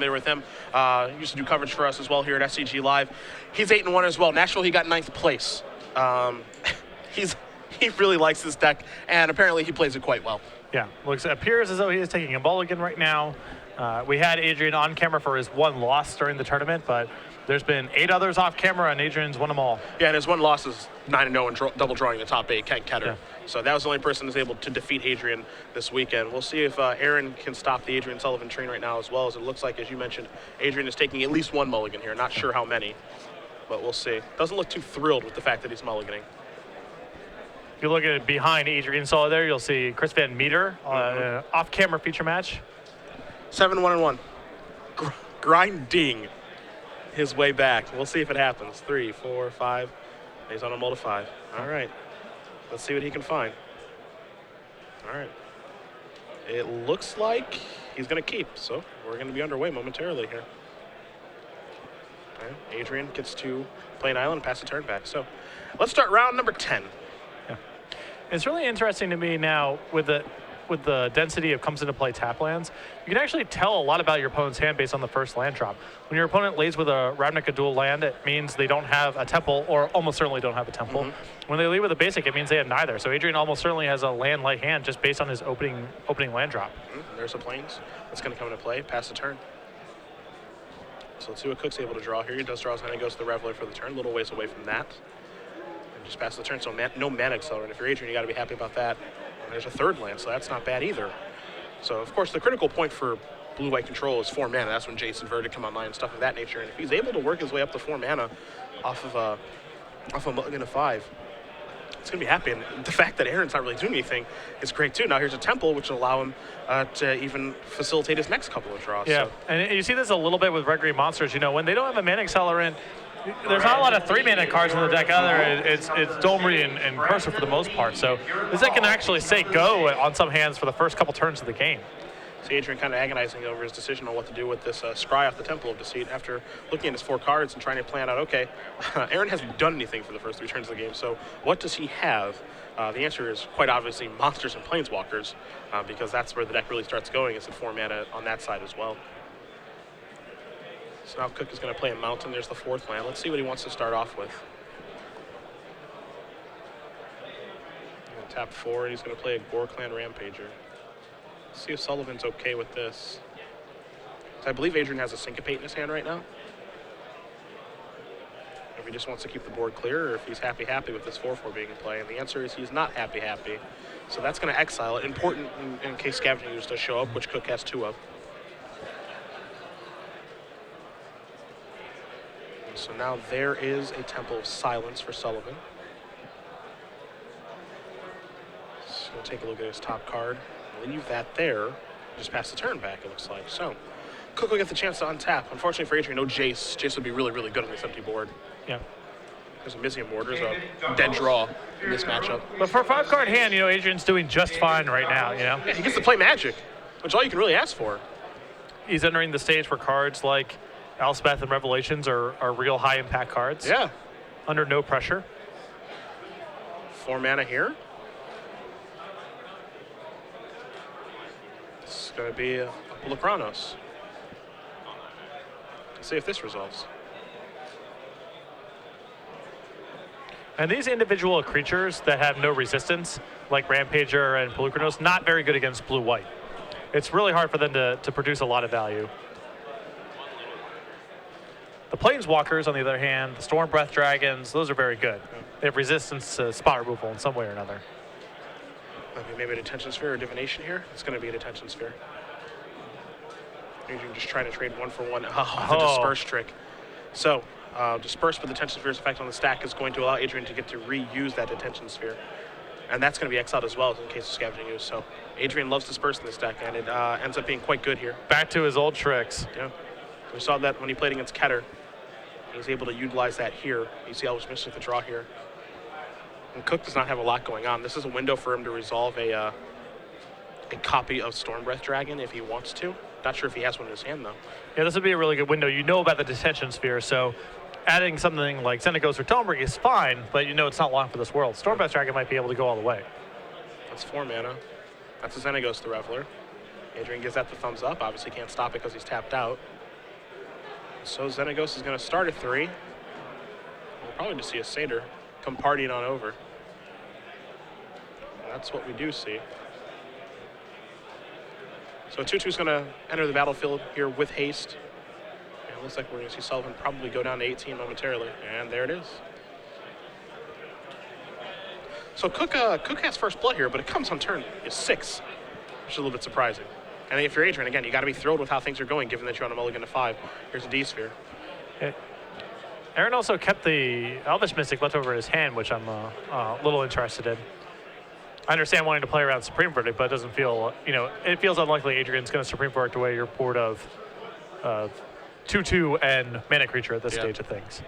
familiar with him. He used to do coverage for us as well here at SCG Live. He's 8-1 as well. Nashville, he got 9th place. He really likes this deck, and apparently he plays it quite well. Yeah, appears as though he is taking a mulligan right now. We had Adrian on camera for his one loss during the tournament, but there's been 8 others off camera, and Adrian's won them all. Yeah, and his one loss is 9-0 and double drawing the top 8, Ken Ketter. Yeah. So that was the only person who's able to defeat Adrian this weekend. We'll see if Aaron can stop the Adrian Sullivan train right now as well, as it looks like, as you mentioned, Adrian is taking at least one mulligan here. Not sure how many, but we'll see. Doesn't look too thrilled with the fact that he's mulliganing. If you look at it behind Adrian Sullivan there, you'll see Chris Van Meter off-camera feature match. 7-1-1. Grinding his way back. We'll see if it happens. 3, 4, 5. He's on a mull to 5. All right. Let's see what he can find. All right. It looks like he's going to keep, so we're going to be underway momentarily here. Okay. Adrian gets to play an island and pass the turn back. So let's start round number 10. Yeah. It's really interesting to me now with the density of comes into play tap lands, you can actually tell a lot about your opponent's hand based on the first land drop. When your opponent lays with a Ravnica dual land, it means they don't have a temple, or almost certainly don't have a temple. When they lead with a basic, it means they have neither. So Adrian almost certainly has a land-light hand just based on his opening land drop. There's the plains. That's going to come into play. Pass the turn. So let's see what Cook's able to draw here. He does draw, and he goes to the Reveler for the turn. A little ways away from that. And just pass the turn. So no mana accelerant. If you're Adrian, you got to be happy about that. There's a 3rd land, so that's not bad either. So, of course, the critical point for blue-white control is 4 mana. That's when Jason Verdict come online and stuff of that nature. And if he's able to work his way up to 4 mana off of mulligan of 5, it's going to be happy. And the fact that Aaron's not really doing anything is great, too. Now here's a temple, which will allow him to even facilitate his next couple of draws. Yeah, so. And you see this a little bit with Red Green Monsters. You know, when they don't have a mana accelerant, there's not a lot of 3-mana cards in the deck either. It's Domri and Cursor for the most part. So this deck can actually say go on some hands for the first couple turns of the game. So Adrian kind of agonizing over his decision on what to do with this scry off the Temple of Deceit after looking at his 4 cards and trying to plan out, okay, Aaron hasn't done anything for the first 3 turns of the game, so what does he have? The answer is quite obviously monsters and planeswalkers, because that's where the deck really starts going, is at 4 mana on that side as well. So now Cook is going to play a mountain. There's the 4th land. Let's see what he wants to start off with. Tap 4, and he's going to play a Gore Clan Rampager. Let's see if Sullivan's okay with this. So I believe Adrian has a Syncopate in his hand right now. If he just wants to keep the board clear, or if he's happy with this 4/4 being in play. And the answer is he's not happy. So that's going to exile it. Important in case Scavenging Ooze does show up, which Cook has 2 of. So now there is a Temple of Silence for Sullivan. So we'll take a look at his top card. Leave that there. Just pass the turn back, it looks like. So Cook will get the chance to untap. Unfortunately for Adrian, no Jace. Jace would be really, really good on this empty board. Yeah. There's a Mizium Mortar's a dead draw in this matchup. But for a 5-card hand, you know, Adrian's doing just fine right now, you know? Yeah, he gets to play Magic, which is all you can really ask for. He's entering the stage where cards like Elspeth and Revelations are real high-impact cards. Yeah. Under no pressure. 4 mana here. It's going to be a Pulakranos. Let's see if this resolves. And these individual creatures that have no resistance, like Rampager and Pulakranos, not very good against blue-white. It's really hard for them to produce a lot of value. The Planeswalkers, on the other hand, the Storm Breath Dragons, those are very good. They have resistance to spot removal in some way or another. Maybe a Detention Sphere or Divination here. It's going to be a Detention Sphere. Adrian just trying to trade 1 for 1. The Disperse trick. So, Disperse with the Detention Sphere's effect on the stack is going to allow Adrian to get to reuse that Detention Sphere. And that's going to be exiled as well in case of Scavenging Ooze. So, Adrian loves Disperse in this deck, and it ends up being quite good here. Back to his old tricks. Yeah. We saw that when he played against Keter. He's able to utilize that here. You see Elvish Mystic the draw here. And Cook does not have a lot going on. This is a window for him to resolve a copy of Stormbreath Dragon if he wants to. Not sure if he has one in his hand, though. Yeah, this would be a really good window. You know about the Detention Sphere, so adding something like Xenagos or Tombrick is fine, but you know it's not long for this world. Stormbreath Dragon might be able to go all the way. That's 4 mana. That's a Xenagos the Reveler. Adrian gives that the thumbs up. Obviously can't stop it because he's tapped out. So Xenagos is going to start at 3. We'll probably just see a Satyr come partying on over. That's what we do see. So 2-2 is going to enter the battlefield here with haste. And it looks like we're going to see Sullivan probably go down to 18 momentarily. And there it is. So Cook has first blood here, but it comes on turn 6, which is a little bit surprising. And if you're Adrian, again, you got to be thrilled with how things are going, given that you're on a mulligan to 5. Here's a D-Sphere. Aaron also kept the Elvish Mystic left over in his hand, which I'm a little interested in. I understand wanting to play around Supreme Verdict, but it doesn't feel, it feels unlikely Adrian's going to Supreme Verdict away your board of 2-2 and mana creature at this stage of things.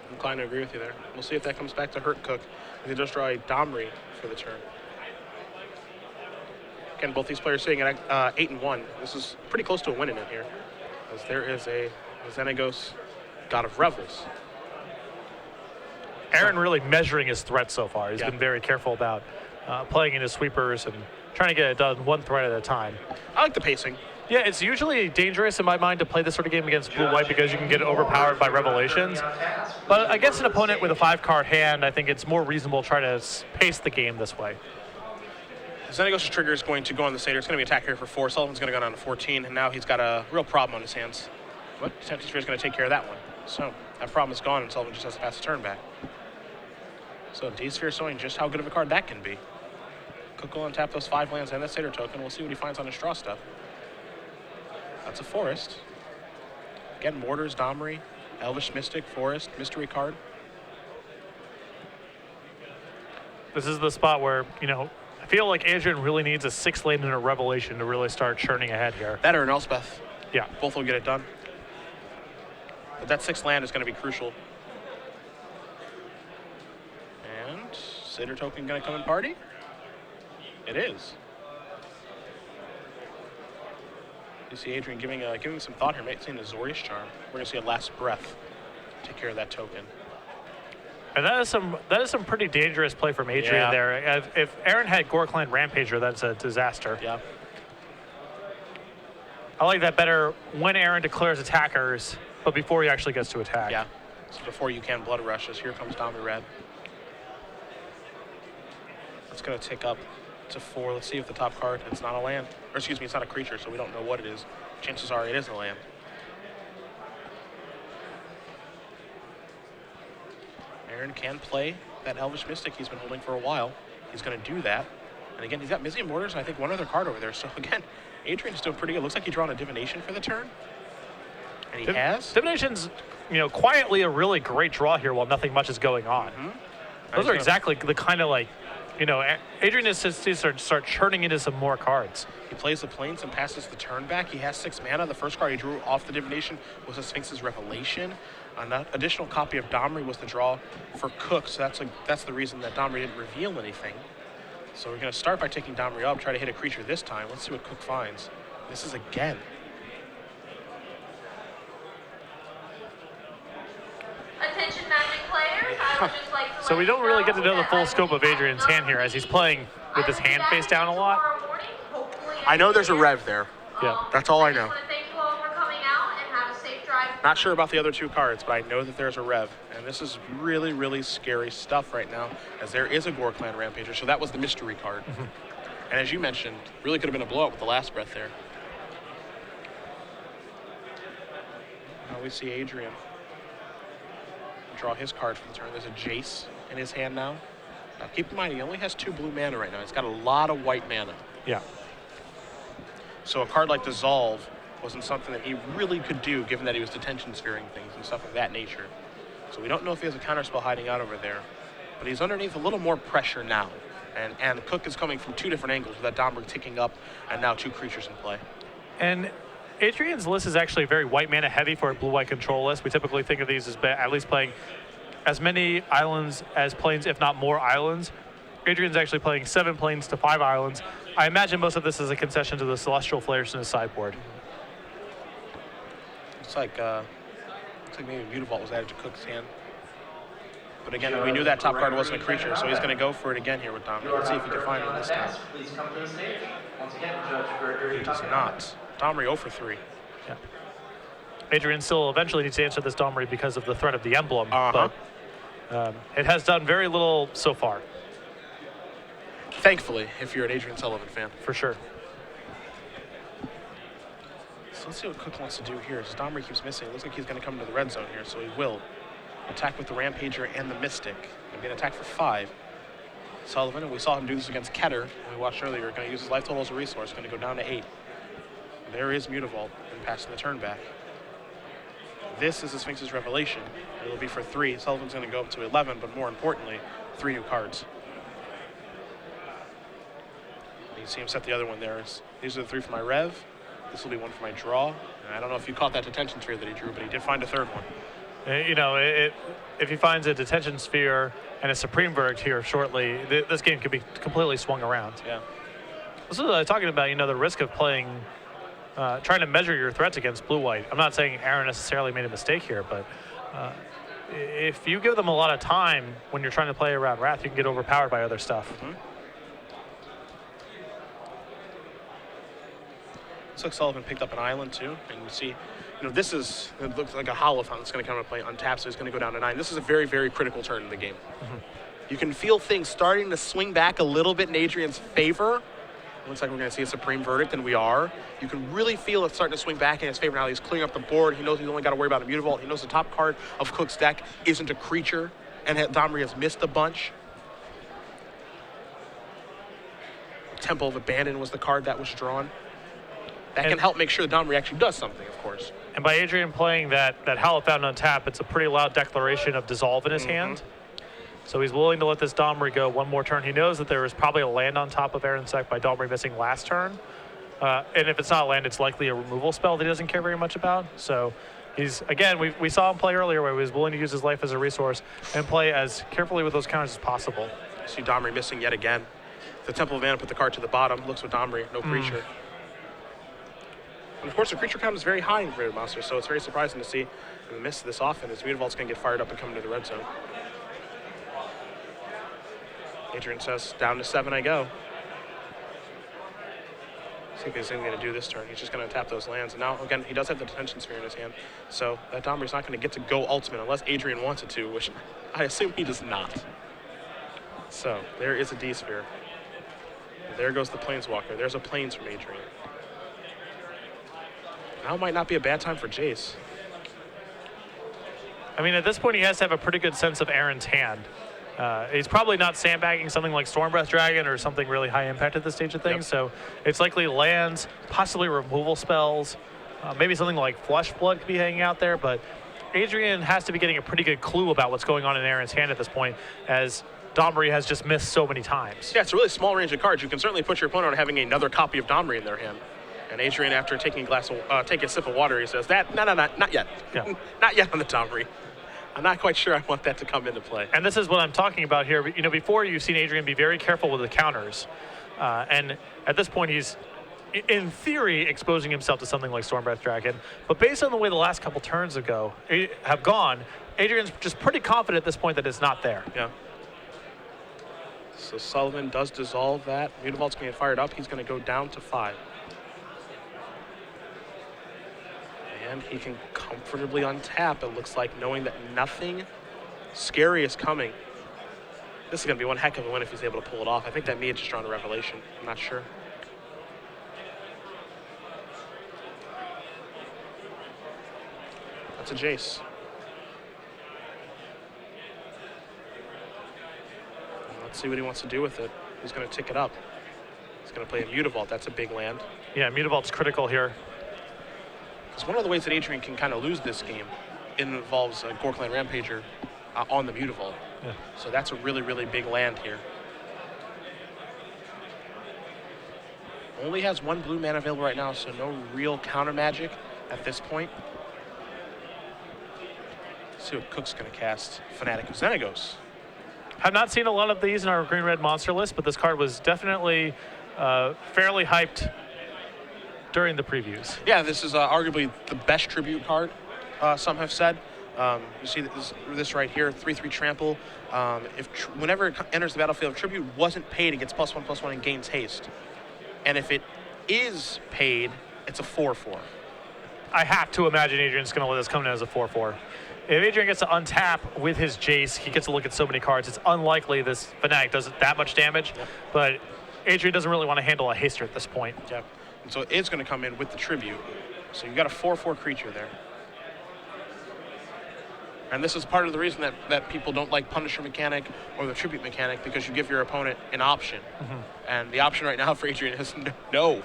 I'm inclined to agree with you there. We'll see if that comes back to hurt Cook. They just draw a Domri for the turn. Again, both these players sitting at 8-1. This is pretty close to a win in it here, as there is a Xenagos God of Revels. Aaron really measuring his threats so far. He's been very careful about playing into sweepers and trying to get it done one threat at a time. I like the pacing. Yeah, it's usually dangerous in my mind to play this sort of game against blue-white because you can get overpowered by Revelations. But against an opponent with a 5-card hand, I think it's more reasonable to try to pace the game this way. Xenagos' trigger is going to go on the Satyr. It's going to be attack here for 4. Sullivan's going to go down to 14, and now he's got a real problem on his hands. But Tempting Sphere is going to take care of that one. So that problem is gone, and Sullivan just has to pass the turn back. So D-Sphere showing just how good of a card that can be. Cook will untap those 5 lands and that Satyr token. We'll see what he finds on his draw stuff. That's a Forest. Again, Mortars, Domri, Elvish Mystic, Forest, Mystery card. This is the spot where, I feel like Adrian really needs a 6 lane and a Revelation to really start churning ahead here. That or an Elspeth. Yeah. Both will get it done. But that 6th land is going to be crucial. And Satyr token going to come and party? It is. You see Adrian giving some thought here, maybe seeing a Zori's Charm. We're going to see a Last Breath take care of that token. And that is some pretty dangerous play from Adrian there. If Aaron had Gorkland Rampager, that's a disaster. Yeah. I like that better when Aaron declares attackers, but before he actually gets to attack. Yeah. So before you can Blood Rushes, here comes Domri Red. It's going to tick up to 4. Let's see if the top card, it's not a land. Or excuse me, it's not a creature, so we don't know what it is. Chances are it is a land. Aaron can play that Elvish Mystic he's been holding for a while. He's going to do that. And again, he's got Mizzing Mortars and I think one other card over there. So again, Adrian's doing pretty good. Looks like he's drawn a Divination for the turn. And he has. Divination's, quietly a really great draw here while nothing much is going on. Those are exactly the kind of Adrian is to start churning into some more cards. He plays the Plains and passes the turn back. He has 6 mana. The first card he drew off the Divination was a Sphinx's Revelation. An additional copy of Domri was the draw for Cook, so that's the reason that Domri didn't reveal anything. So we're going to start by taking Domri up, try to hit a creature this time. Let's see what Cook finds. This is again. Attention Magic players, I would just like to So we don't really get to know the full scope of Adrian's hand here as he's playing with his hand face down a lot. I know there's a Rev there. Yeah. That's all I know. Thank you all for coming out and have a safe drive. Not sure about the other 2 cards, but I know that there's a Rev. And this is really, really scary stuff right now, as there is a Gorkland Rampager. So that was the mystery card. And as you mentioned, really could have been a blowout with the Last Breath there. Now we see Adrian draw his card for the turn. There's a Jace in his hand now. Now keep in mind, he only has 2 blue mana right now. He's got a lot of white mana. Yeah. So a card like Dissolve wasn't something that he really could do, given that he was detention sphering things and stuff of that nature. So we don't know if he has a counterspell hiding out over there, but he's underneath a little more pressure now. And Cook is coming from 2 different angles with that Domri ticking up and now 2 creatures in play. And Adrian's list is actually very white mana heavy for a blue-white control list. We typically think of these as at least playing as many islands as plains, if not more islands. Adrian's actually playing 7 plains to 5 islands. I imagine most of this is a concession to the Celestial Flares in his sideboard. Looks like maybe Mutavault was added to Cook's hand. But again, we knew that top card wasn't a creature, so he's going to go for it again here with Domri. Let's see if he can find it this time. Please come to the stage. Once again, Judge Gregory. He does not. Domri 0 for 3. Yeah. Adrian still eventually needs to answer this Domri because of the threat of the emblem, Uh-huh. but it has done very little so far, Thankfully, if you're an Adrian Sullivan fan. for sure. So let's see what Cook wants to do here. As Domri keeps missing, it looks like he's going to come into the red zone here, so he will. Attack with the Rampager and the Mystic. Going to be an attack for 5. Sullivan, and we saw him do this against Keter, when we watched earlier, going to use his life total as a resource, going to go down to 8. There is Mutavault, and passing the turn back. This is the Sphinx's Revelation. It'll be for 3. Sullivan's going to go up to 11, but more importantly, 3 new cards. You can see him set the other one there. These are the 3 for my Rev. This will be 1 for my draw. And I don't know if you caught that detention sphere that he drew, but he did find a 3rd one. You know, if he finds a detention sphere and a Supreme Verdict here shortly, this game could be completely swung around. Yeah. This is talking about, the risk of playing, trying to measure your threats against blue-white. I'm not saying Aaron necessarily made a mistake here, but if you give them a lot of time when you're trying to play around Wrath, you can get overpowered by other stuff. Mm-hmm. Looks like Sullivan picked up an island too, and you see, it looks like a Holophant that's going to come and play untapped, so he's going to go down to 9. This is a very, very critical turn in the game. Mm-hmm. You can feel things starting to swing back a little bit in Adrian's favor. It looks like we're going to see a Supreme Verdict, and we are. You can really feel it starting to swing back in his favor now. He's clearing up the board. He knows he's only got to worry about a Mutavault. He knows the top card of Cook's deck isn't a creature, and Domri has missed a bunch. Temple of Abandon was the card that was drawn. That can help make sure that Domri actually does something, of course. And by Adrian playing that Holophant on tap, it's a pretty loud declaration of Dissolve in his hand. So he's willing to let this Domri go one more turn. He knows that there is probably a land on top of Aaron's deck by Domri missing last turn. And if it's not a land, it's likely a removal spell that he doesn't care very much about. So he's, again, we saw him play earlier where he was willing to use his life as a resource and play as carefully with those counters as possible. See Domri missing yet again. The Temple of Mana put the card to the bottom. Looks with Domri, no creature. And of course, the creature count is very high in Creative Monster, so it's very surprising to see him miss this often as Mutavault's going to get fired up and come into the red zone. Adrian says, down to 7 I go. See if he's going to do this turn. He's just going to tap those lands. And now, again, he does have the Detention Sphere in his hand, so that Domri's not going to get to go ultimate unless Adrian wants it to, which I assume he does not. So, there is a D-Sphere. There goes the Planeswalker. There's a Plains from Adrian. Now might not be a bad time for Jace. I mean, at this point, he has to have a pretty good sense of Aaron's hand. He's probably not sandbagging something like Stormbreath Dragon or something really high impact at this stage of things. Yep. So it's likely lands, possibly removal spells, maybe something like Flesh Blood could be hanging out there. But Adrian has to be getting a pretty good clue about what's going on in Aaron's hand at this point, as Domri has just missed so many times. Yeah, it's a really small range of cards. You can certainly put your opponent on having another copy of Domri in their hand. And Adrian, after taking a sip of water, he says, no, not yet. Yeah. Not yet on the Domri. I'm not quite sure I want that to come into play. And this is what I'm talking about here. Before you've seen Adrian be very careful with the counters. And at this point, he's, in theory, exposing himself to something like Stormbreath Dragon. But based on the way the last couple turns have gone, Adrian's just pretty confident at this point that it's not there. Yeah. So Sullivan does dissolve that. Mutavault's going to get fired up. He's going to go down to 5. And he can comfortably untap, it looks like, knowing that nothing scary is coming. This is going to be one heck of a win if he's able to pull it off. I think that may have just drawn a Revelation. I'm not sure. That's a Jace. And let's see what he wants to do with it. He's going to tick it up. He's going to play a Mutavault. That's a big land. Yeah, Mutavault's critical here. Because one of the ways that Adrian can kind of lose this game involves a Gorkland Rampager on the Mutavault. Yeah. So that's a really, really big land here. Only has 1 blue mana available right now, so no real counter magic at this point. Let's see what Cook's going to cast. Fanatic of Xenagos. I've not seen a lot of these in our green-red monster list, but this card was definitely fairly hyped during the previews. Yeah, this is arguably the best tribute card, some have said. You see this right here, 3/3 trample. Whenever it enters the battlefield, if tribute wasn't paid, it gets +1/+1 and gains haste. And if it is paid, it's a 4/4. I have to imagine Adrian's going to let this come in as a 4/4. If Adrian gets to untap with his Jace, he gets to look at so many cards. It's unlikely this Fnatic does that much damage, but Adrian doesn't really want to handle a haster at this point. Yeah. And so it's going to come in with the tribute. So you've got a 4/4 creature there. And this is part of the reason that people don't like Punisher mechanic or the tribute mechanic, because you give your opponent an option. And the option right now for Adrian is no.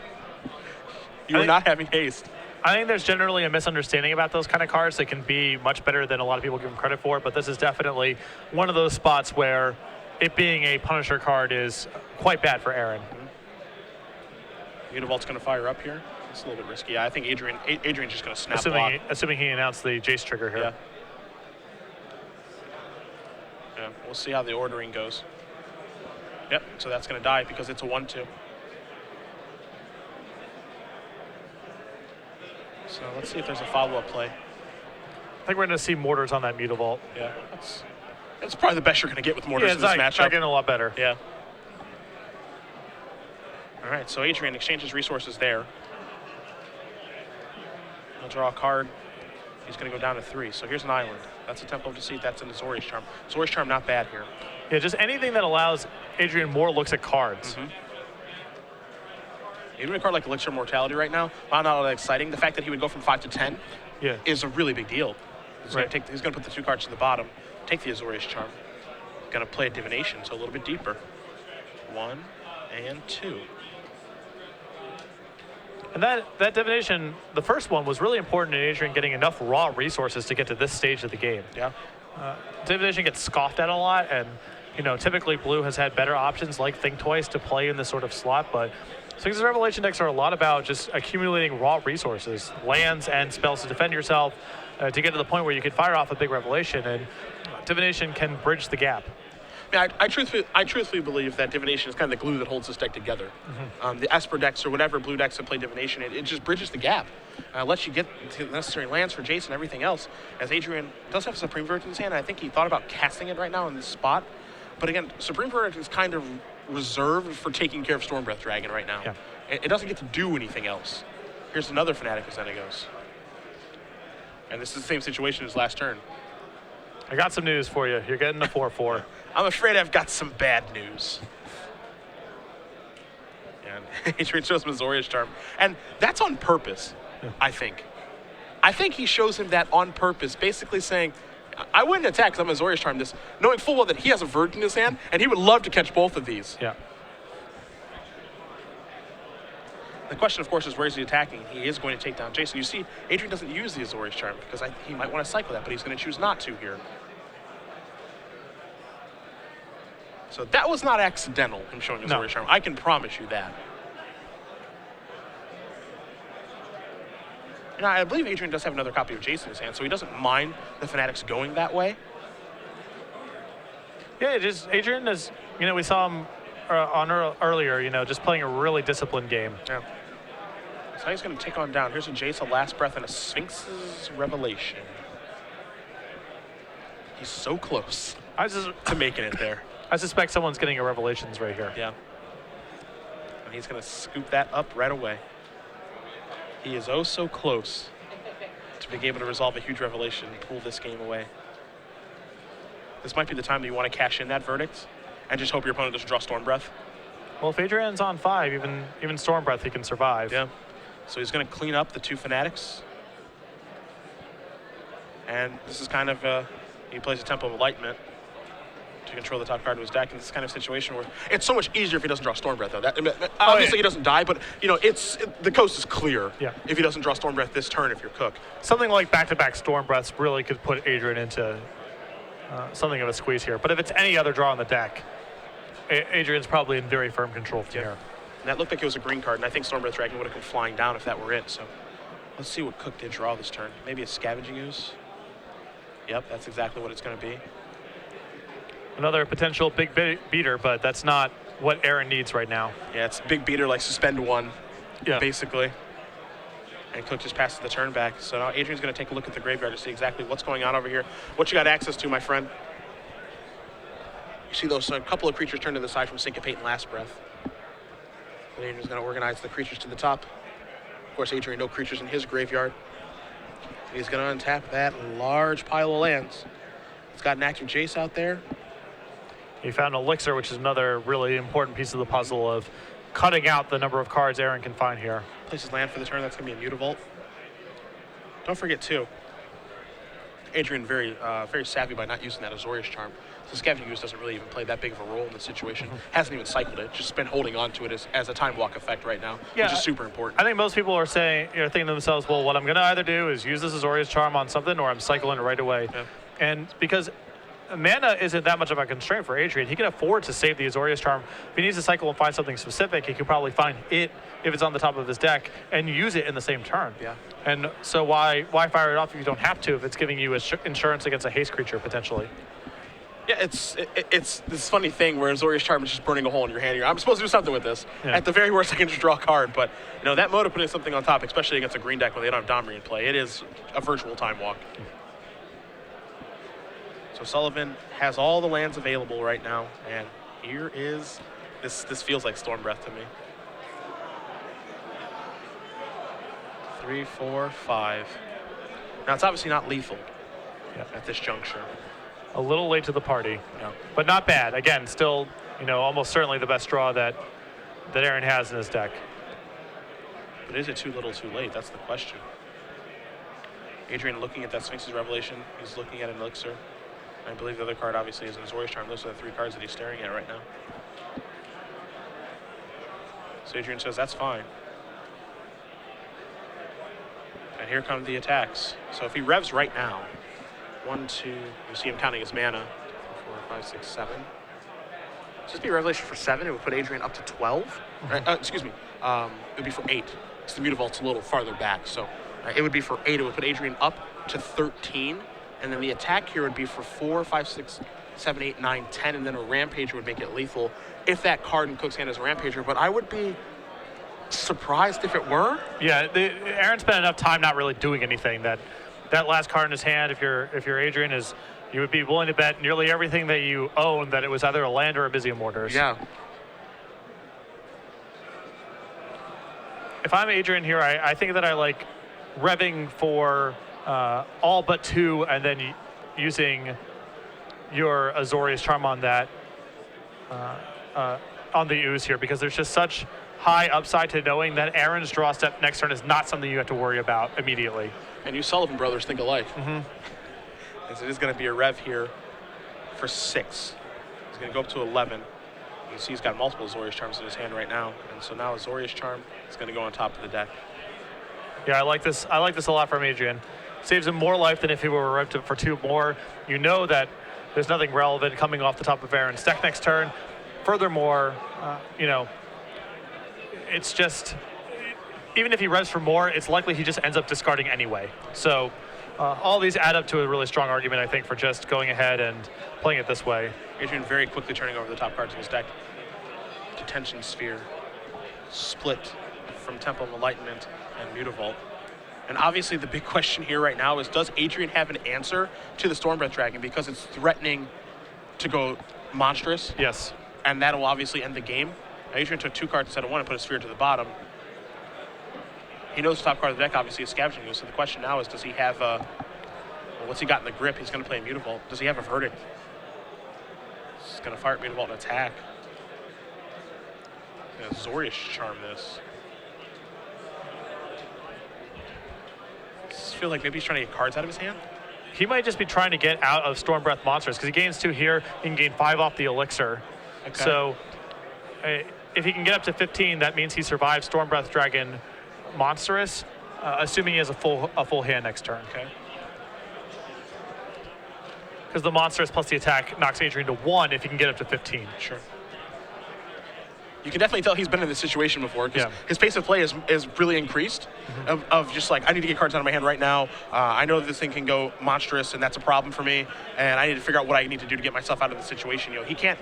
You're not having haste. I think there's generally a misunderstanding about those kind of cards that can be much better than a lot of people give them credit for, but this is definitely one of those spots where it being a Punisher card is quite bad for Aaron. Univault's going to fire up here. It's a little bit risky. I think Adrian's just going to snap block. Assuming he announced the Jace trigger here. Yeah. Yeah, we'll see how the ordering goes. Yep, so that's going to die because it's a 1/2. So let's see if there's a follow-up play. I think we're going to see Mortars on that Mutavault. Yeah, that's probably the best you're going to get with Mortars in this matchup. It's not getting a lot better. Yeah. All right, so Adrian exchanges resources there. He'll draw a card. He's going to go down to 3. So here's an island. That's a Temple of Deceit. That's an Azorius Charm. Azorius Charm, not bad here. Yeah, just anything that allows Adrian more looks at cards. Even a card like Elixir Mortality right now, not all that exciting. The fact that he would go from 5 to 10 is a really big deal. He's going to put the 2 cards to the bottom, take the Azorius Charm. Going to play a Divination, so a little bit deeper. 1 and 2. And that Divination, the first one, was really important in Adrian getting enough raw resources to get to this stage of the game. Yeah. Divination gets scoffed at a lot, and typically Blue has had better options like Think Twice to play in this sort of slot, but Six's Revelation decks are a lot about just accumulating raw resources, lands and spells to defend yourself to get to the point where you can fire off a big Revelation, and Divination can bridge the gap. Yeah, I truthfully believe that Divination is kind of the glue that holds this deck together. The Esper decks or whatever blue decks that play Divination, it just bridges the gap. Lets you get the necessary lands for Jace and everything else. As Adrian does have Supreme Verdict in his hand, I think he thought about casting it right now in this spot. But again, Supreme Verdict is kind of reserved for taking care of Stormbreath Dragon right now. Yeah. It doesn't get to do anything else. Here's another Fnatic as goes. And this is the same situation as last turn. I got some news for you. You're getting a 4/4. I'm afraid I've got some bad news. And Adrian shows him Azorius Charm. And that's on purpose, I think. I think he shows him that on purpose, basically saying, I wouldn't attack because I'm Azorius Charm this, knowing full well that he has a Virgin in his hand, and he would love to catch both of these. Yeah. The question, of course, is where is he attacking? He is going to take down Jason. You see, Adrian doesn't use the Azorius Charm because he might want to cycle that, but he's going to choose not to here. So that was not accidental, him showing Azorius Charm. I can promise you that. And I believe Adrian does have another copy of Jason in his hand, so he doesn't mind the Fanatics going that way. Yeah, Adrian is, we saw him earlier, just playing a really disciplined game. Yeah. So he's going to take on down. Here's a Jace, a Last Breath, and a Sphinx's Revelation. He's so close to making it there. I suspect someone's getting a Revelations right here. Yeah. And he's going to scoop that up right away. He is oh so close to being able to resolve a huge Revelation and pull this game away. This might be the time that you want to cash in that verdict and just hope your opponent doesn't draw Stormbreath. Well, if Adrian's on 5, even Stormbreath, he can survive. Yeah. So he's going to clean up the 2 Fanatics. And this is kind of, he plays a Temple of Enlightenment to control the top card of his deck in this kind of situation where it's so much easier if he doesn't draw Stormbreath, though. Obviously, he doesn't die, but, the coast is clear if he doesn't draw Stormbreath this turn if you're Cook. Something like back-to-back Stormbreaths really could put Adrian into something of a squeeze here. But if it's any other draw on the deck, Adrian's probably in very firm control from here. And that looked like it was a green card, and I think Stormbreath Dragon would have come flying down if that were it. So let's see what Cook did draw this turn. Maybe a Scavenging Ooze. Yep, that's exactly what it's going to be. Another potential big beater, but that's not what Aaron needs right now. Yeah, it's a big beater like Suspend 1, basically. And Cook just passes the turn back. So now Adrian's going to take a look at the graveyard to see exactly what's going on over here. What you got access to, my friend? You see those a couple of creatures turn to the side from Syncopate and Last Breath. And Adrian's going to organize the creatures to the top. Of course, Adrian, no creatures in his graveyard. He's going to untap that large pile of lands. He's got an active Jace out there. He found Elixir, which is another really important piece of the puzzle of cutting out the number of cards Aaron can find here. Places land for the turn. That's going to be a Mutavault. Don't forget, too, Adrian very savvy by not using that Azorius Charm. So Scavenging Ooze doesn't really even play that big of a role in the situation. Hasn't even cycled it. Just been holding on to it as a Time Walk effect right now, which is super important. I think most people are thinking to themselves, well, what I'm going to either do is use this Azorius Charm on something or I'm cycling it right away. Yeah. And because mana isn't that much of a constraint for Adrian, he can afford to save the Azorius Charm. If he needs to cycle and find something specific, he can probably find it if it's on the top of his deck and use it in the same turn. Yeah. And so why fire it off if you don't have to, if it's giving you insurance against a haste creature potentially? Yeah, it's this funny thing where Azorius Charm is just burning a hole in your hand. I'm supposed to do something with this. Yeah. At the very worst, I can just draw a card. But that mode of putting something on top, especially against a green deck when they don't have Domri in play, it is a virtual Time Walk. So Sullivan has all the lands available right now, and here is this feels like Storm Breath to me. 3, 4, 5. Now it's obviously not lethal at this juncture. A little late to the party, Yeah. but not bad. Again, still, almost certainly the best draw that Aaron has in his deck. But is it too little, too late? That's the question. Adrian looking at that Sphinx's Revelation. He's looking at an Elixir. I believe the other card obviously is an Azorius Charm. Those are the 3 cards that he's staring at right now. So Adrian says that's fine. And here come the attacks. So if he revs right now, 1, 2, you see him counting his mana. 4, 5, 6, 7. So this would be a Revelation for 7. It would put Adrian up to 12. Excuse me. It would be for 8. Because the Mutavault's a little farther back. So it would be for 8. It would put Adrian up to 13. And then the attack here would be for 4, 5, 6, 7, 8, 9, 10. And then a Rampager would make it lethal if that card in Cook's hand is a Rampager. But I would be surprised if it were. Yeah, Aaron spent enough time not really doing anything that last card in his hand, if you're Adrian, you would be willing to bet nearly everything that you own that it was either a land or a Busy Mortars. Yeah. If I'm Adrian here, I think that I like revving for all but 2 and then using your Azorius Charm on that on the ooze here, because there's just such high upside to knowing that Aaron's draw step next turn is not something you have to worry about immediately. And you Sullivan brothers think alike. As it is going to be a rev here for 6. He's going to go up to 11. You see he's got multiple Azorius Charms in his hand right now. And so now Azorius Charm is going to go on top of the deck. Yeah, I like this a lot from Adrian. Saves him more life than if he were revved for 2 more. You know that there's nothing relevant coming off the top of Aaron's deck next turn. Furthermore, it's just, even if he revs for more, it's likely he just ends up discarding anyway. So all these add up to a really strong argument, I think, for just going ahead and playing it this way. Adrian very quickly turning over the top cards in his deck. Detention Sphere, Split from Temple of Enlightenment, and Mutavault. And obviously the big question here right now is, does Adrian have an answer to the Stormbreath Dragon, because it's threatening to go monstrous? Yes. And that will obviously end the game. Now, Adrian took 2 cards instead of 1 and put a Sphere to the bottom. He knows the top card of the deck obviously is Scavenging Ooze, so the question now is, does he have what's he got in the grip? He's going to play a Mutavault. Does he have a Verdict? He's going to fire at Mutavault and attack. He's going to Azorius Charm this. I feel like maybe he's trying to get cards out of his hand. He might just be trying to get out of Stormbreath monsters, because he gains 2 here, he can gain 5 off the Elixir. Okay. So if he can get up to 15, that means he survives Stormbreath Dragon Monstrous, assuming he has a full hand next turn. Okay. Because the Monstrous plus the attack knocks Adrian to 1 if he can get up to 15. Sure. You can definitely tell he's been in this situation before, because his pace of play is really increased. Of just like, I need to get cards out of my hand right now. I know that this thing can go monstrous, and that's a problem for me. And I need to figure out what I need to do to get myself out of the situation. He can't.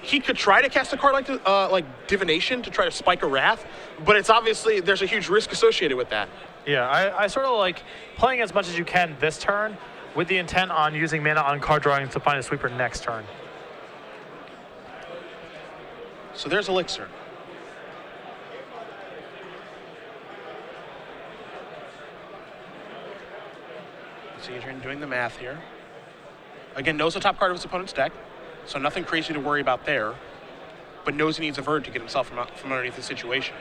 He could try to cast a card like Divination to try to spike a Wrath, but it's obviously there's a huge risk associated with that. Yeah, I sort of like playing as much as you can this turn, with the intent on using mana on card drawing to find a sweeper next turn. So there's Elixir. See Adrian doing the math here. Again, knows the top card of his opponent's deck, so nothing crazy to worry about there, but knows he needs a Verd to get himself from underneath the situation.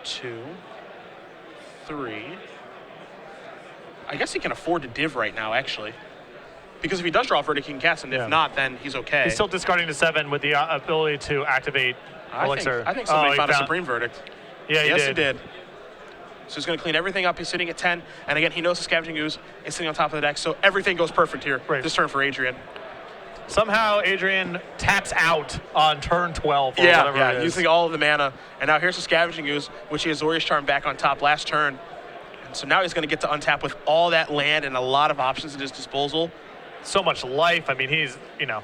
Two, three. I guess he can afford to div right now, actually. Because if he does draw a verdict, he can cast, and if not, then he's okay. He's still discarding to 7 with the ability to activate Elixir. I think somebody found a Supreme Verdict. Yeah, yes, he did. So he's going to clean everything up. He's sitting at 10, and again, he knows the Scavenging Ooze is sitting on top of the deck, so everything goes perfect here this turn for Adrian. Somehow Adrian taps out on turn 12 or whatever it is. Using all of the mana. And now here's the Scavenging Ooze, which he has Azorius Charm back on top last turn. And so now he's going to get to untap with all that land and a lot of options at his disposal. So much life. I mean, he's, I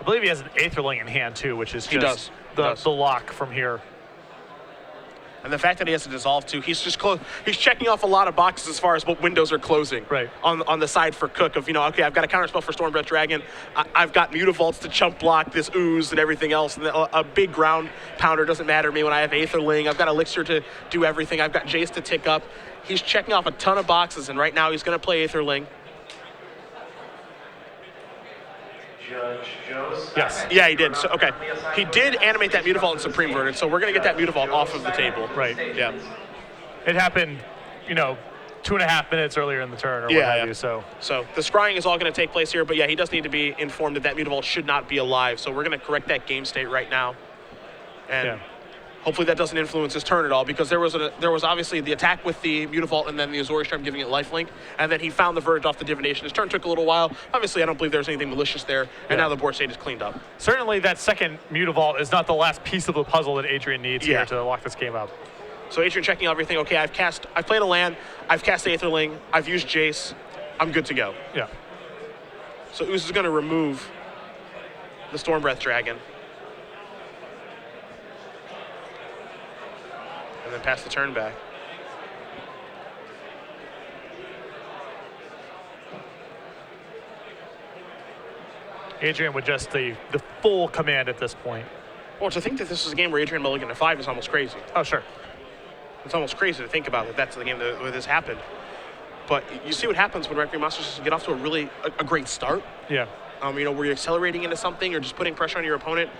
believe he has an Aetherling in hand too, which is just the lock from here. And the fact that he has to dissolve too, he's just he's checking off a lot of boxes as far as what windows are closing. Right. On the side for Cook of, okay, I've got a counterspell for Stormbreath Dragon. I've got Mutavaults to chump block this Ooze and everything else. And a big ground pounder doesn't matter to me when I have Aetherling. I've got Elixir to do everything. I've got Jace to tick up. He's checking off a ton of boxes, and right now he's going to play Aetherling. Yes. Yeah, he did. So, okay. He did animate that Mutavault and Supreme Verdict, so we're going to get that Mutavault off of the table. Right. Yeah. It happened, 2.5 minutes earlier in the turn or what have you. So the scrying is all going to take place here, but yeah, he does need to be informed that Mutavault should not be alive. So we're going to correct that game state right now. And hopefully that doesn't influence his turn at all, because there was obviously the attack with the Mutavault and then the Azorius Charm giving it lifelink, and then he found the Verdict off the Divination. His turn took a little while. Obviously, I don't believe there's anything malicious there, and now the board state is cleaned up. Certainly that second Mutavault is not the last piece of the puzzle that Adrian needs here to lock this game up. So Adrian checking everything. Okay, I've played a land, I've cast Aetherling, I've used Jace, I'm good to go. Yeah. So Ooze is going to remove the Stormbreath Dragon. And then pass the turn back. Adrian with just the full command at this point. Well, to think that this is a game where Adrian mulliganed to 5 is almost crazy. Oh, sure. It's almost crazy to think about that that's the game where this happened. But you see what happens when Requiem Monsters get off to a great start. Yeah. Where you're accelerating into something or just putting pressure on your opponent.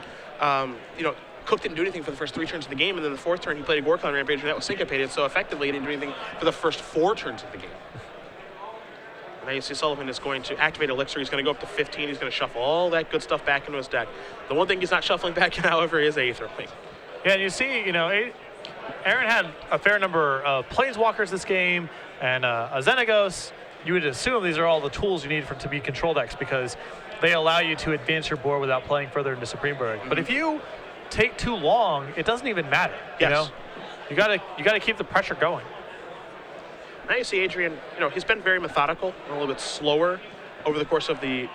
Cook didn't do anything for the first 3 turns of the game, and then the 4th turn he played a Gorkon Rampage, and that was syncopated, so effectively he didn't do anything for the first 4 turns of the game. And now you see Sullivan is going to activate Elixir. He's going to go up to 15. He's going to shuffle all that good stuff back into his deck. The one thing he's not shuffling back in, however, is Aetherling. Yeah, and you see, Aaron had a fair number of Planeswalkers this game, and a Xenagos. You would assume these are all the tools you need to be control decks, because they allow you to advance your board without playing further into Supreme Verdict. But if you take too long, it doesn't even matter. Yes. You gotta keep the pressure going. Now you see Adrian, he's been very methodical and a little bit slower over the course of the,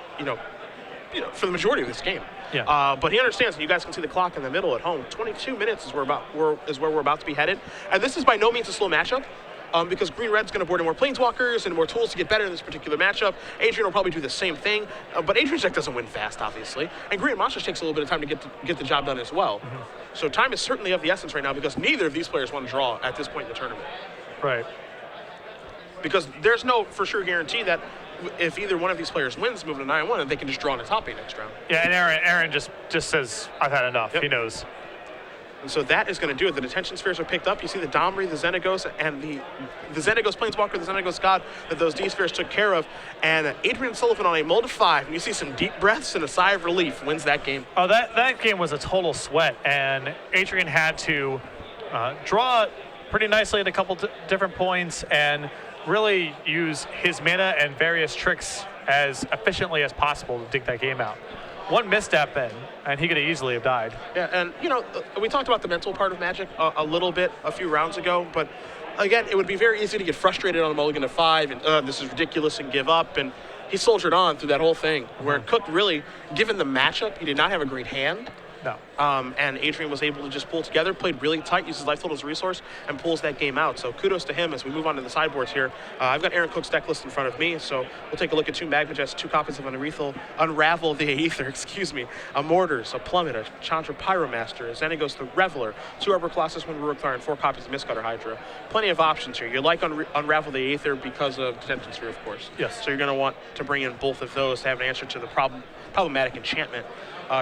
for the majority of this game. Yeah. But he understands, and you guys can see the clock in the middle at home. 22 minutes is where we're about to be headed. And this is by no means a slow matchup. Because Green-Red's going to board in more Planeswalkers and more tools to get better in this particular matchup. Adrian will probably do the same thing, but Adrian's deck doesn't win fast, obviously. And Green Monsters takes a little bit of time to get the job done as well. Mm-hmm. So time is certainly of the essence right now, because neither of these players want to draw at this point in the tournament. Right. Because there's no for sure guarantee that if either one of these players wins, moving to 9-1, they can just draw on a top 8 next round. Yeah, and Aaron just says, I've had enough. Yep. He knows. And so that is going to do it. The detention spheres are picked up. You see the Domri, the Xenagos, and the Xenagos Planeswalker, the Xenagos God, that those D-spheres took care of. And Adrian Sullivan on a mull to 5, and you see some deep breaths and a sigh of relief, wins that game. Oh, that game was a total sweat, and Adrian had to draw pretty nicely at a couple different points and really use his mana and various tricks as efficiently as possible to dig that game out. One misstep and he could have easily have died. Yeah, and we talked about the mental part of Magic a little bit a few rounds ago, but again, it would be very easy to get frustrated on a mulligan to 5 and this is ridiculous and give up, and he soldiered on through that whole thing, where Cook really, given the matchup, he did not have a great hand, No. And Adrian was able to just pull together, played really tight, uses life total as a resource, and pulls that game out. So kudos to him as we move on to the sideboards here. I've got Aaron Cook's deck list in front of me, so we'll take a look at 2 Magma Jets, 2 copies of Unravel the Aether, excuse me, a Mortars, a Plummet, a Chandra Pyromaster, a Xenagos the Reveler, 2 Arbor Colossus, 1 Rurik Thar, and 4 copies of Mistcutter Hydra. Plenty of options here. You like Unravel the Aether because of Detention Sphere, of course. Yes. So you're going to want to bring in both of those to have an answer to the problematic enchantment.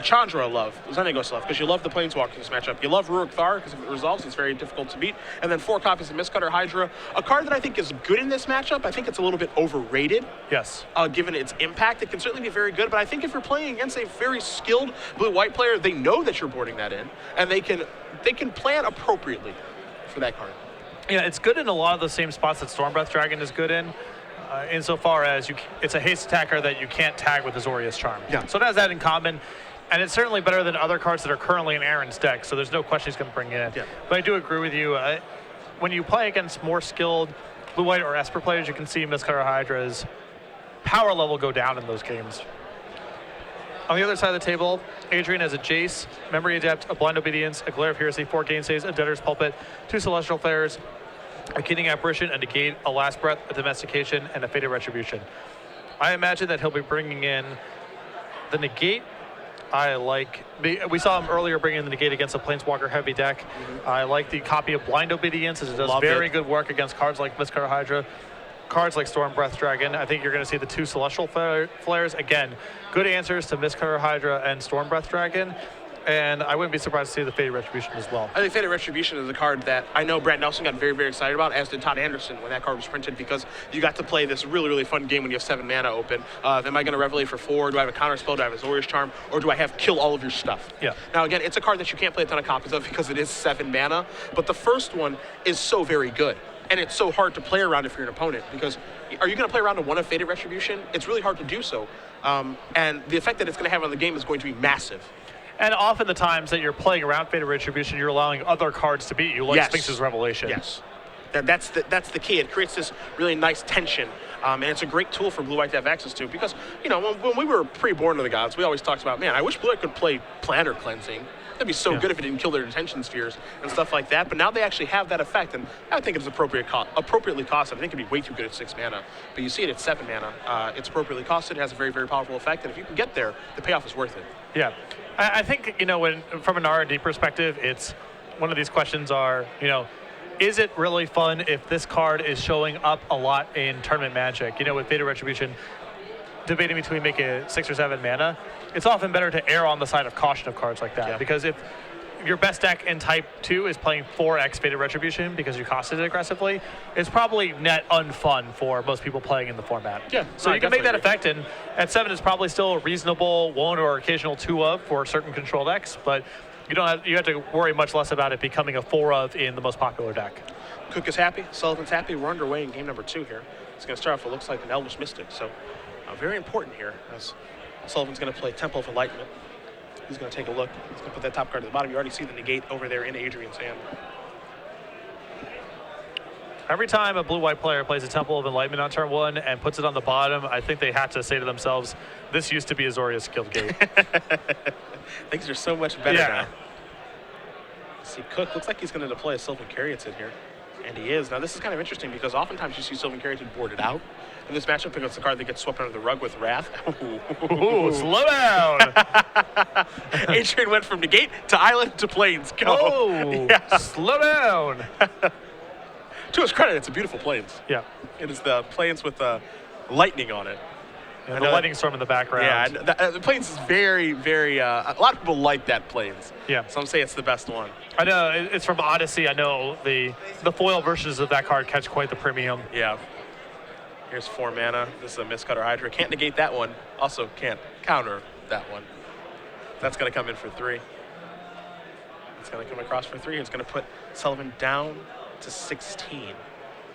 Chandra I love, Xenagos I love, because you love the Planeswalker in this matchup. You love Rurik Thar, because if it resolves, it's very difficult to beat. And then 4 copies of Mistcutter Hydra, a card that I think is good in this matchup. I think it's a little bit overrated. Yes. Given its impact. It can certainly be very good, but I think if you're playing against a very skilled blue-white player, they know that you're boarding that in, and they can plan appropriately for that card. Yeah, it's good in a lot of the same spots that Stormbreath Dragon is good in. Insofar as it's a haste attacker that you can't tag with Azorius Charm. Yeah. So it has that in common. And it's certainly better than other cards that are currently in Aaron's deck, so there's no question he's going to bring it in. Yeah. But I do agree with you. When you play against more skilled blue-white or Esper players, you can see Mistcutter Hydra's power level go down in those games. On the other side of the table, Adrian has a Jace, Memory Adept, a Blind Obedience, a Glare of Heresy, 4 Gainsays, a Debtor's Pulpit, 2 Celestial Flares, a Keening Apparition, a Negate, a Last Breath, a Domestication, and a Fated Retribution. I imagine that he'll be bringing in the Negate. We saw him earlier bringing in the Negate against a Planeswalker heavy deck. I like the copy of Blind Obedience, as it does very good work against cards like Mistcutter Hydra, cards like Stormbreath Dragon. I think you're going to see the 2 Celestial Flares. Again, good answers to Mistcutter Hydra and Stormbreath Dragon. And I wouldn't be surprised to see the Fated Retribution as well. I think Fated Retribution is a card that I know Brad Nelson got very, very excited about, as did Todd Anderson when that card was printed, because you got to play this really, really fun game when you have 7 mana open. Am I going to Revelate for 4? Do I have a counter spell? Do I have a Azorius Charm? Or do I have kill all of your stuff? Yeah. Now, again, it's a card that you can't play a ton of copies of because it is 7 mana, but the first one is so very good. And it's so hard to play around if you're an opponent, because are you going to play around a 1 of Fated Retribution? It's really hard to do so. And the effect that it's going to have on the game is going to be massive. And often the times that you're playing around Fated Retribution, you're allowing other cards to beat you, like Sphinx's Revelation. Yes. That's the key. It creates this really nice tension, and it's a great tool for Blue-White to have access to, because, you know, when we were pre-born to the gods, we always talked about, man, I wish Blue-White could play Planner Cleansing. That'd be so good if it didn't kill their detention spheres and stuff like that. But now they actually have that effect, and I think it's appropriately costed. I think it'd be way too good at 6 mana, but you see it at 7 mana. It's appropriately costed. It has a very, very powerful effect, and if you can get there, the payoff is worth it. Yeah, I think, you know, from an R&D perspective, it's one of these questions are, you know, is it really fun if this card is showing up a lot in Tournament Magic? You know, with Fated Retribution, debating between making it 6 or 7 mana, it's often better to err on the side of caution of cards like that. Because if your best deck in Type 2 is playing 4x Fated Retribution because you costed it aggressively, it's probably net unfun for most people playing in the format. Yeah. So you can make that effect, and at 7 is probably still a reasonable 1 or occasional 2 of for certain control decks, but you have to worry much less about it becoming a 4 of in the most popular deck. Cook is happy. Sullivan's happy. We're underway in game number 2 here. It's going to start off what looks like an Elvish Mystic. So very important here, as Sullivan's going to play Temple of Enlightenment. He's going to take a look. He's going to put that top card at the bottom. You already see the Negate over there in Adrian's hand. Every time a blue-white player plays a Temple of Enlightenment on turn 1 and puts it on the bottom, I think they have to say to themselves, this used to be Azorius Guildgate. Things are so much better now. See, Cook looks like he's going to deploy a Sylvan Caryatid here. And he is. Now, this is kind of interesting because oftentimes you see Sylvan Caryatid boarded out in this matchup because it's the card that gets swept under the rug with Wrath. Ooh, slow down! Adrian went from Negate to Island to Plains. Go. Oh, slow down! To his credit, it's a beautiful Plains. Yeah. It is the Plains with lightning on it. And the lightning storm in the background. Yeah, the Plains is very, very, a lot of people like that Plains. Yeah. Some say it's the best one. I know, it's from Odyssey. I know the foil versions of that card catch quite the premium. Yeah. Here's 4 mana. This is a Mistcutter Hydra. Can't negate that one. Also can't counter that one. That's going to come in for 3. It's going to come across for 3. It's going to put Sullivan down to 16.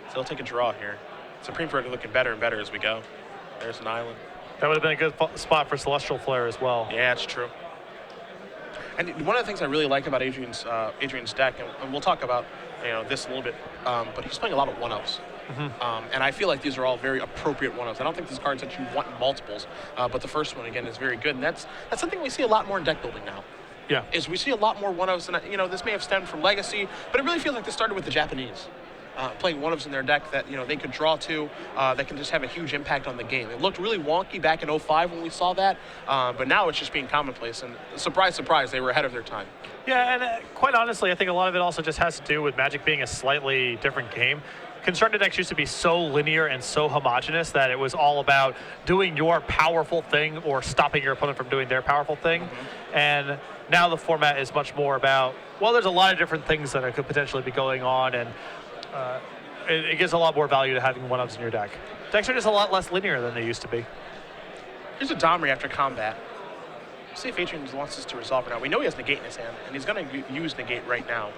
So he'll take a draw here. Supreme Verdict looking better and better as we go. There's an island. That would have been a good spot for Celestial Flare as well. Yeah, it's true. And one of the things I really like about Adrian's deck, and we'll talk about this a little bit, but he's playing a lot of 1-ofs. And I feel like these are all very appropriate 1-ofs. I don't think these cards that you want in multiples, but the first one, again, is very good. And that's something we see a lot more in deck building now. Yeah. is we see a lot more one-ofs, and you know, this may have stemmed from Legacy, but it really feels like this started with the Japanese. Playing one-ofs in their deck that, you know, they could draw to, that can just have a huge impact on the game. It looked really wonky back in 05 when we saw that, but now it's just being commonplace, and surprise, surprise, they were ahead of their time. Yeah, and quite honestly, I think a lot of it also just has to do with Magic being a slightly different game. Constructed decks used to be so linear and so homogenous that it was all about doing your powerful thing or stopping your opponent from doing their powerful thing. And now the format is much more about, well, there's a lot of different things that could potentially be going on, and it gives a lot more value to having one-ups in your deck. Decks are just a lot less linear than they used to be. Here's a Domri after combat. Let's see if Adrian wants this to resolve or not. We know he has Negate in his hand, and he's going to use Negate right now.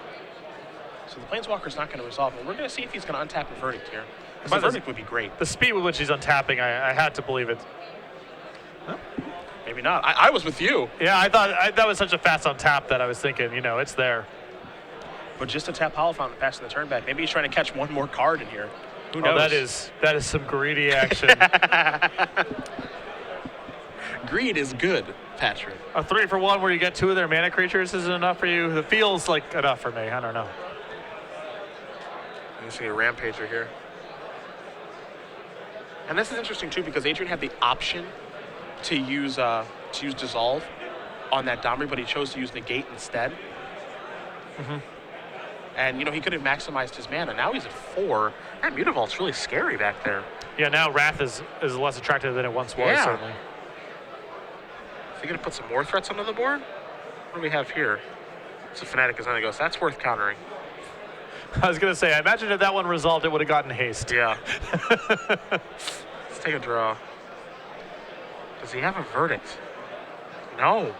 So the Planeswalker's not going to resolve it. We're going to see if he's going to untap a Verdict here. Because the Verdict would be great. The speed with which he's untapping, I had to believe it. Huh? Maybe not. I was with you. Yeah, I thought that was such a fast untap that I was thinking, you know, it's there. But just to tap Hollow Fountain passing the turn back. Maybe he's trying to catch one more card in here. Who knows? That is some greedy action. Greed is good, Patrick. A 3-for-1 where you get 2 of their mana creatures isn't enough for you. It feels like enough for me. I don't know. You see a Rampager here. And this is interesting too because Adrian had the option to use Dissolve on that Domri, but he chose to use Negate instead. And, you know, he could have maximized his mana. Now he's at 4. And Mutavault's really scary back there. Yeah, now Wrath is less attractive than it once was, certainly. Is he going to put some more threats onto the board? What do we have here? It's a Fanatic is on the Ghost. That's worth countering. I was going to say, I imagine if that one resolved, it would have gotten haste. Yeah. Let's take a draw. Does he have a Verdict? No.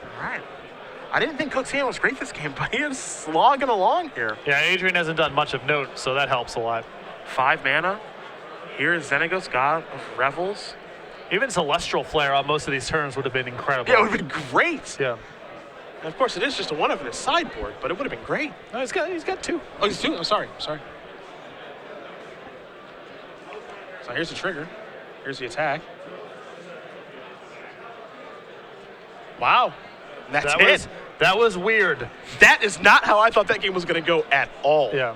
All right. I didn't think Cook's hand was great this game, but he is slogging along here. Yeah, Adrian hasn't done much of note, so that helps a lot. 5 mana. Here is Xenagos, God of Revels. Even Celestial Flare on most of these turns would have been incredible. Yeah, it would have been great. Yeah. And of course, it is just a one-of in his sideboard, but it would have been great. No, he's got 2. Oh, he's 2? I'm sorry. So here's the trigger. Here's the attack. Wow. That's it. That was weird. That is not how I thought that game was going to go at all. Yeah.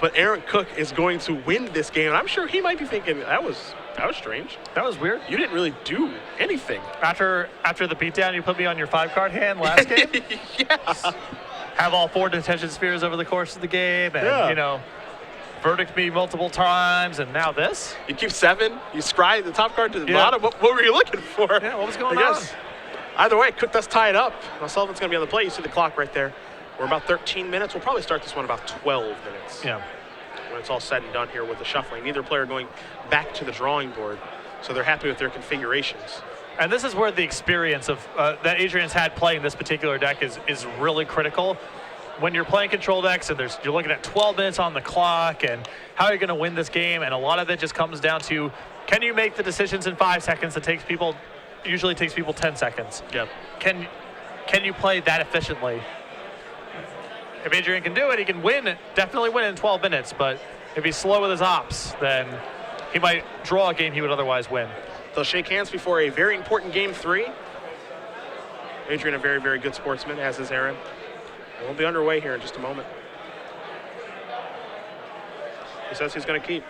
But Aaron Cook is going to win this game, and I'm sure he might be thinking, that was strange. That was weird. You didn't really do anything. After the beatdown, you put me on your 5-card hand last game. Yeah. Have all 4 detention spheres over the course of the game, and you know, verdict me multiple times, and now this. You keep 7. You scry the top card to the bottom. What were you looking for? Yeah, what was going on? Either way, Cook does tie it up. Now Sullivan's going to be on the play. You see the clock right there. We're about 13 minutes. We'll probably start this one about 12 minutes. Yeah. When it's all said and done here with the shuffling. Neither player going back to the drawing board, so they're happy with their configurations. And this is where the experience of that Adrian's had playing this particular deck is really critical. When you're playing control decks and you're looking at 12 minutes on the clock and how you're going to win this game, and a lot of it just comes down to, can you make the decisions in 5 seconds that usually takes people 10 seconds? Yeah. Can you play that efficiently? If Adrian can do it, he can definitely win in 12 minutes, but if he's slow with his ops, then he might draw a game he would otherwise win. They'll shake hands before a very important game 3. Adrian, a very, very good sportsman, as is Aaron. We'll be underway here in just a moment. He says he's going to keep.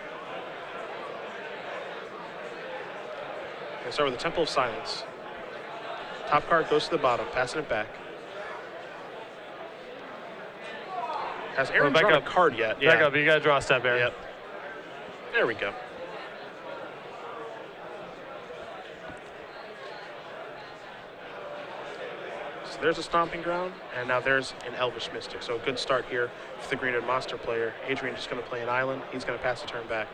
We'll start with the Temple of Silence. Top card goes to the bottom, passing it back. Has Aaron drawn a card yet? Back up, you got to draw a step, Aaron. Yep. There we go. So there's a Stomping Ground, and now there's an Elvish Mystic. So a good start here for the Green and Monster player. Adrian just going to play an island. He's going to pass the turn back.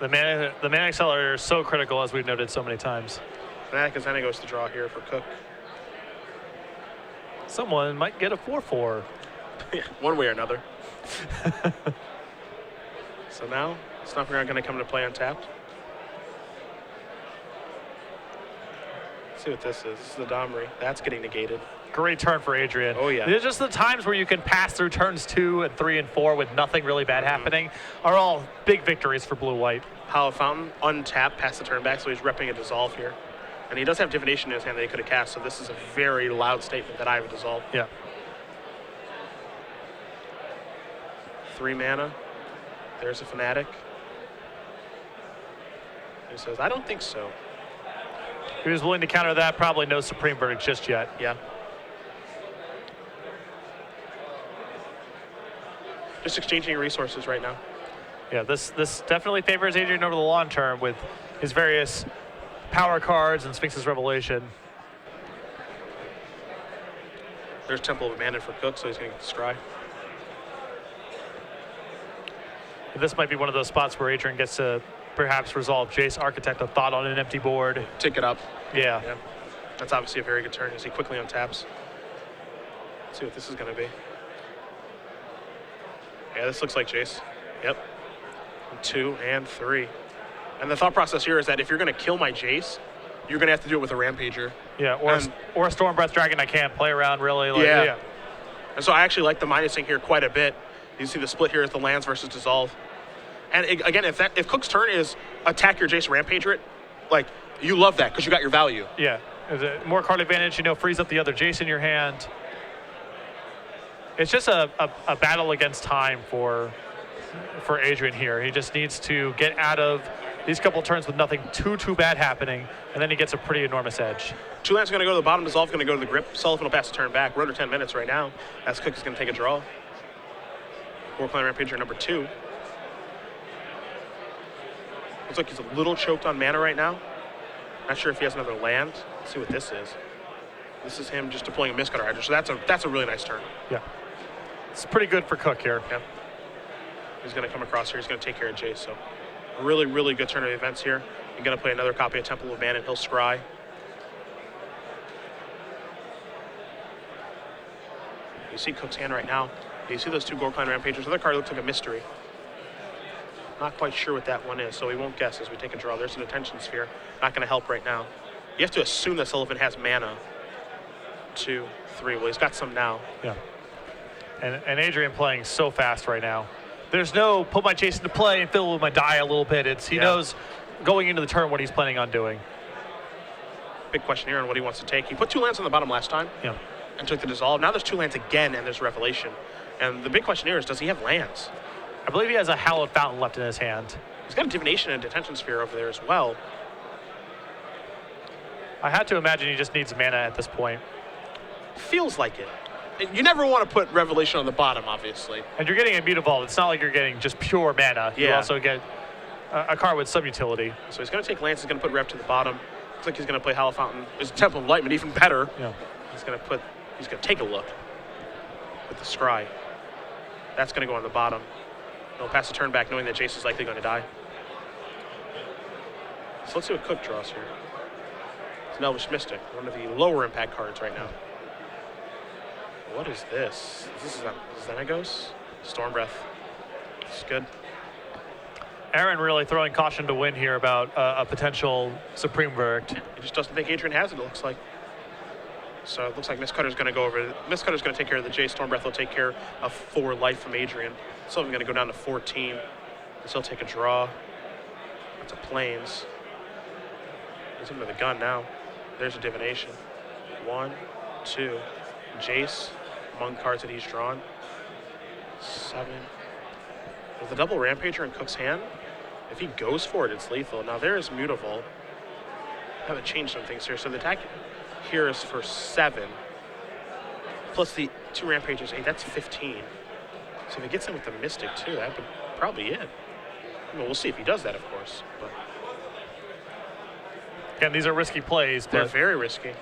The mana accelerator is so critical, as we've noted so many times. Fanatic and Xenagos to draw here for Cook. Someone might get a 4/4. One way or another. So now, Stomping Ground going to come into play untapped. Let's see what this is. This is the Domri. That's getting negated. Great turn for Adrian. Oh, yeah. There's just the times where you can pass through turns 2 and 3 and 4 with nothing really bad happening are all big victories for blue-white. Hollow Fountain, untap, pass the turn back, so he's repping a Dissolve here. And he does have Divination in his hand that he could have cast, so this is a very loud statement that I have a Dissolve. Yeah. 3 mana. There's a Fanatic. He says, I don't think so. He was willing to counter that. Probably no Supreme Verdict just yet. Yeah. Just exchanging resources right now. Yeah, this definitely favors Adrian over the long term with his various power cards and Sphinx's Revelation. There's Temple of Abandon for Cook, so he's going to get the Scry. This might be one of those spots where Adrian gets to perhaps resolve Jace, Architect, a thought on an empty board. Tick it up. Yeah. That's obviously a very good turn as he quickly untaps. Let's see what this is going to be. Yeah, this looks like Jace. Yep. 2 and 3. And the thought process here is that if you're going to kill my Jace, you're going to have to do it with a Rampager. Yeah, or a Stormbreath Dragon I can't play around really. Like, yeah. And so I actually like the minusing here quite a bit. You see the split here is the lands versus Dissolve. And again, if Cook's turn is attack your Jace, Rampager it, like, you love that because you got your value. Yeah. More card advantage, frees up the other Jace in your hand. It's just a battle against time for Adrian here. He just needs to get out of these couple turns with nothing too bad happening, and then he gets a pretty enormous edge. 2 lands are going to go to the bottom, Dissolve going to go to the grip. Sullivan will pass the turn back. We're under 10 minutes right now as Cook is going to take a draw. Warclan Rampager number 2. Looks like he's a little choked on mana right now. Not sure if he has another land. Let's see what this is. This is him just deploying a Mistcutter Hydra, so that's a really nice turn. Yeah. It's pretty good for Cook here. Yeah. He's going to come across here. He's going to take care of Jace. So a really, really good turn of events here. He's going to play another copy of Temple of Abandon. He'll scry. You see Cook's hand right now. You see those 2 Gorkline Rampagers. The other card looks like a mystery. Not quite sure what that one is, so we won't guess as we take a draw. There's an Attention Sphere. Not going to help right now. You have to assume that Sullivan has mana. 2, 3. Well, he's got some now. Yeah. And Adrian playing so fast right now. There's no put my Jace into play and fill with my die a little bit. He knows going into the turn what he's planning on doing. Big question here on what he wants to take. He put 2 lands on the bottom last time and took the Dissolve. Now there's 2 lands again and there's Revelation. And the big question here is, does he have lands? I believe he has a Hallowed Fountain left in his hand. He's got a Divination and Detention Sphere over there as well. I had to imagine he just needs mana at this point. Feels like it. You never want to put Revelation on the bottom, obviously. And you're getting a Mute Evolve. It's not like you're getting just pure mana. You also get a card with some utility. So he's going to take lands. He's going to put Rev to the bottom. Looks like he's going to play Hollow Fountain. His Temple of Enlightenment, even better. Yeah. He's going to take a look with the Scry. That's going to go on the bottom. He'll pass the turn back knowing that Jace is likely going to die. So let's see what Cook draws here. It's an Elvish Mystic, one of the lower impact cards right now. What is this? This is Xenagos? Stormbreath. It's good. Aaron really throwing caution to win here about a potential Supreme Verdict. He just doesn't think Adrian has it, it looks like. So it looks like Mistcutter's going to go over. Mistcutter's going to take care of the Jace. Stormbreath will take care of 4 life from Adrian. Sullivan going to go down to 14. He'll take a draw. That's a Plains. He's under the gun now. There's a Divination. 1, 2. Jace among cards that he's drawn. 7. With the double Rampager in Cook's hand, if he goes for it, it's lethal. Now there is Mutavault. I haven't changed some things here. So the attack here is for 7. Plus the 2 Rampagers, 8. That's 15. So if he gets in with the Mystic too, that would probably it. Well, we'll see if he does that, of course. But again, these are risky plays. They're very risky.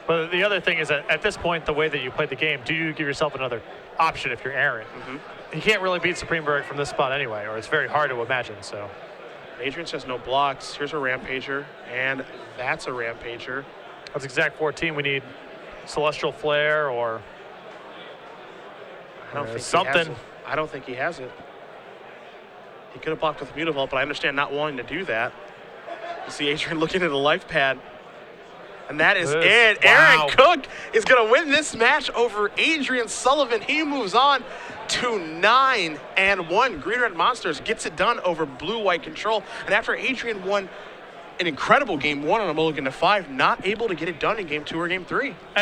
But the other thing is that at this point, the way that you play the game, do you give yourself another option if you're Aaron? He can't really beat Supreme Verdict from this spot anyway, or it's very hard to imagine. So Adrian says no blocks. Here's a Rampager, and that's a Rampager. That's exact 14. We need Celestial Flare or I don't think something. He has it. I don't think he has it. He could have blocked with Mutavault, but I understand not wanting to do that. You see Adrian looking at a life pad. And that is This- it. wow. Aaron Cook is going to win this match over Adrian Sullivan. He moves on to 9-1. Green Red Monsters gets it done over Blue White Control. And after Adrian won an incredible game 1 on a mulligan to 5, not able to get it done in game 2 or game 3. And